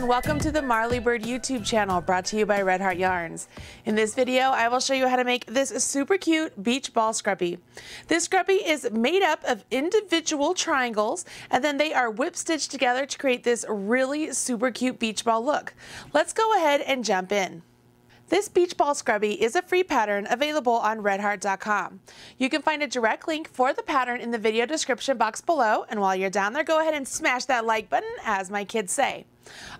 welcome to the Marley Bird YouTube channel brought to you by Red Heart Yarns. In this video, I will show you how to make this super cute beach ball scrubby. This scrubby is made up of individual triangles and then they are whip stitched together to create this really super cute beach ball look. Let's go ahead and jump in. This beach ball scrubby is a free pattern available on redheart.com. You can find a direct link for the pattern in the video description box below, and while you're down there, go ahead and smash that like button, as my kids say.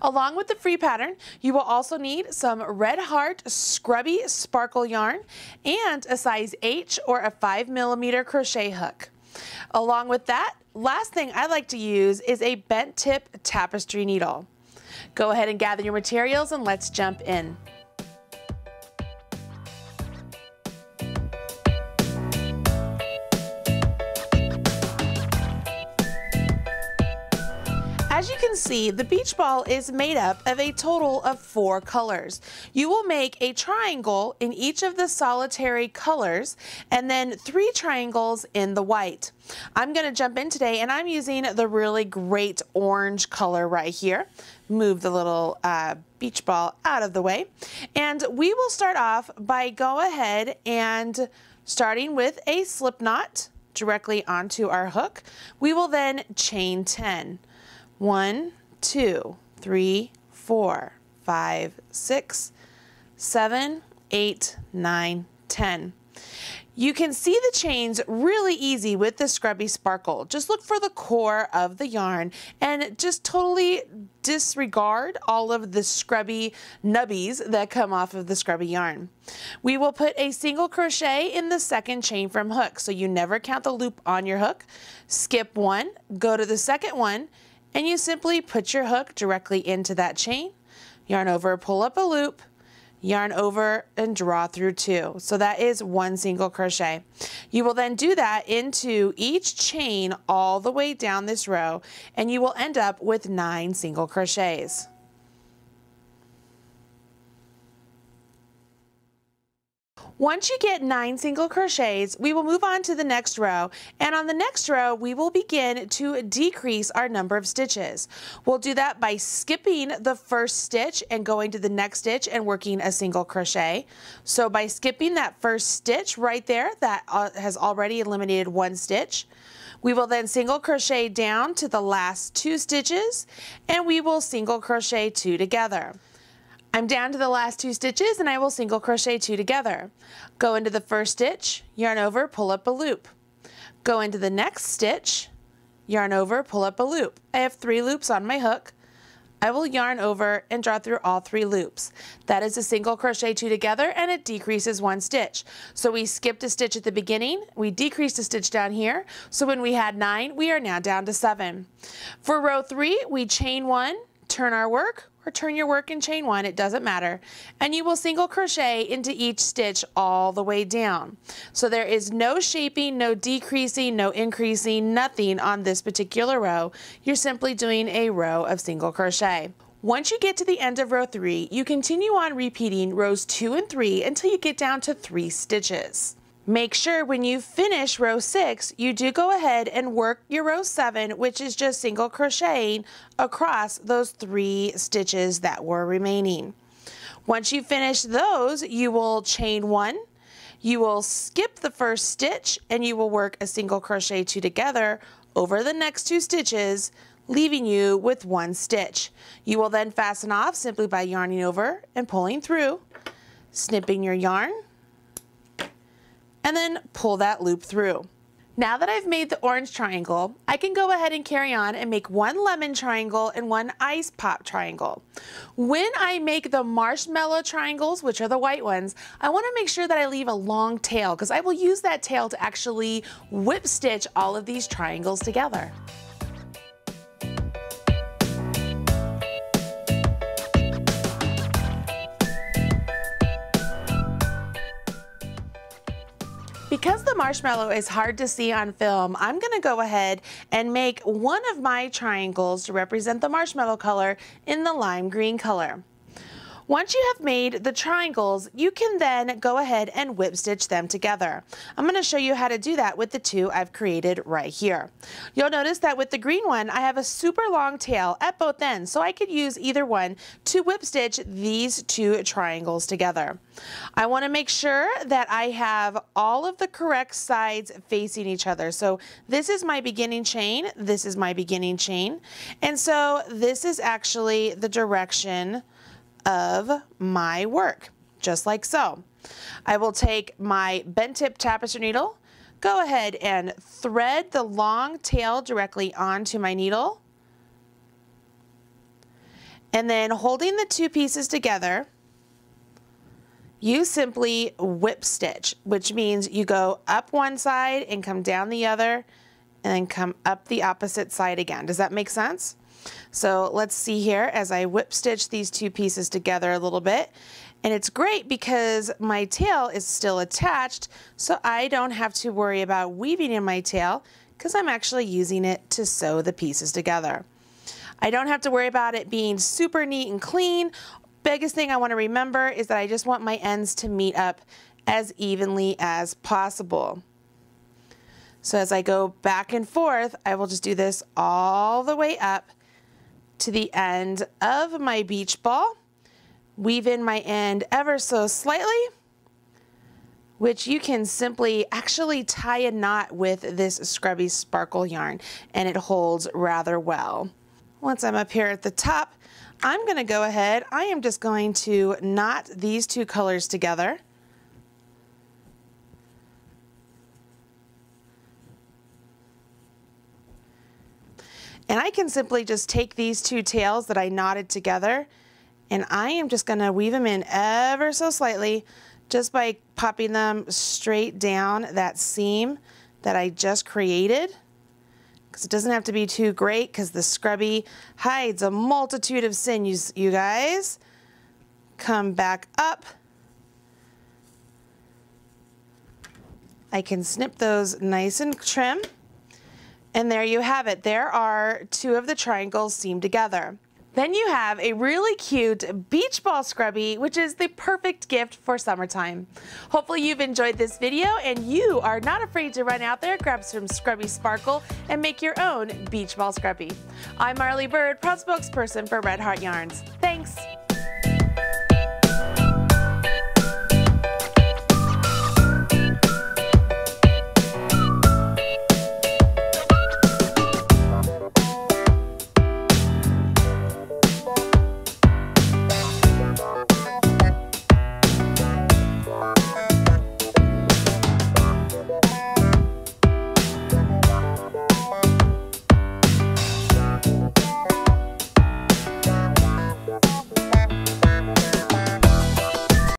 Along with the free pattern, you will also need some Red Heart Scrubby Sparkle yarn and a size H or a 5mm crochet hook. Along with that, last thing I like to use is a bent tip tapestry needle. Go ahead and gather your materials and let's jump in. As you can see, the beach ball is made up of a total of 4 colors. You will make a triangle in each of the solitary colors and then 3 triangles in the white. I'm going to jump in today and I'm using the really great orange color right here. Move the little beach ball out of the way. And we will start off by go ahead and starting with a slip knot directly onto our hook. We will then chain 10. 1, 2, 3, 4, 5, 6, 7, 8, 9, 10. You can see the chains really easy with the Scrubby Sparkle. Just look for the core of the yarn and just totally disregard all of the scrubby nubbies that come off of the scrubby yarn. We will put a single crochet in the second chain from hook, so you never count the loop on your hook. Skip one, go to the second one, and you simply put your hook directly into that chain, yarn over, pull up a loop, yarn over and draw through 2. So that is 1 single crochet. You will then do that into each chain all the way down this row and you will end up with 9 single crochets. Once you get 9 single crochets, we will move on to the next row, and on the next row we will begin to decrease our number of stitches. We'll do that by skipping the first stitch and going to the next stitch and working a single crochet. So by skipping that first stitch right there, that has already eliminated 1 stitch. We will then single crochet down to the last 2 stitches and we will single crochet 2 together. I'm down to the last 2 stitches and I will single crochet 2 together. Go into the first stitch, yarn over, pull up a loop. Go into the next stitch, yarn over, pull up a loop. I have 3 loops on my hook. I will yarn over and draw through all 3 loops. That is a single crochet 2 together and it decreases 1 stitch. So we skipped a stitch at the beginning, we decreased a stitch down here. So when we had 9, we are now down to 7. For row 3, we chain 1, turn our work, or turn your work and chain 1, it doesn't matter, and you will single crochet into each stitch all the way down. So there is no shaping, no decreasing, no increasing, nothing on this particular row. You're simply doing a row of single crochet. Once you get to the end of row 3, you continue on repeating rows 2 and 3 until you get down to 3 stitches. Make sure when you finish row 6, you do go ahead and work your row 7, which is just single crocheting across those 3 stitches that were remaining. Once you finish those, you will chain 1, you will skip the first stitch, and you will work a single crochet 2 together over the next 2 stitches, leaving you with 1 stitch. You will then fasten off simply by yarning over and pulling through, snipping your yarn, and then pull that loop through. Now that I've made the orange triangle, I can go ahead and carry on and make 1 lemon triangle and 1 ice pop triangle. When I make the marshmallow triangles, which are the white ones, I want to make sure that I leave a long tail because I will use that tail to actually whip stitch all of these triangles together. Because the marshmallow is hard to see on film, I'm going to go ahead and make one of my triangles to represent the marshmallow color in the lime green color. Once you have made the triangles, you can then go ahead and whip stitch them together. I'm going to show you how to do that with the two I've created right here. You'll notice that with the green one, I have a super long tail at both ends, so I could use either one to whip stitch these two triangles together. I want to make sure that I have all of the correct sides facing each other. So this is my beginning chain, this is my beginning chain, and so this is actually the direction of my work, just like so. I will take my bent tip tapestry needle, go ahead and thread the long tail directly onto my needle, and then holding the two pieces together, you simply whip stitch, which means you go up one side and come down the other, and then come up the opposite side again. Does that make sense? So let's see here as I whip stitch these two pieces together a little bit. And it's great because my tail is still attached, so I don't have to worry about weaving in my tail because I'm actually using it to sew the pieces together. I don't have to worry about it being super neat and clean. Biggest thing I want to remember is that I just want my ends to meet up as evenly as possible. So as I go back and forth, I will just do this all the way up to the end of my beach ball, weave in my end ever so slightly, which you can simply actually tie a knot with this Scrubby Sparkle yarn, and it holds rather well. Once I'm up here at the top, I'm going to go ahead, I am just going to knot these two colors together. And I can simply just take these two tails that I knotted together, and I am just going to weave them in ever so slightly just by popping them straight down that seam that I just created. Because it doesn't have to be too great because the Scrubby hides a multitude of sinews, you guys. Come back up. I can snip those nice and trim. And there you have it. There are two of the triangles seamed together. Then you have a really cute beach ball Scrubby, which is the perfect gift for summertime. Hopefully you've enjoyed this video and you are not afraid to run out there, grab some Scrubby Sparkle, and make your own beach ball Scrubby. I'm Marley Bird, proud spokesperson for Red Heart Yarns. Thanks.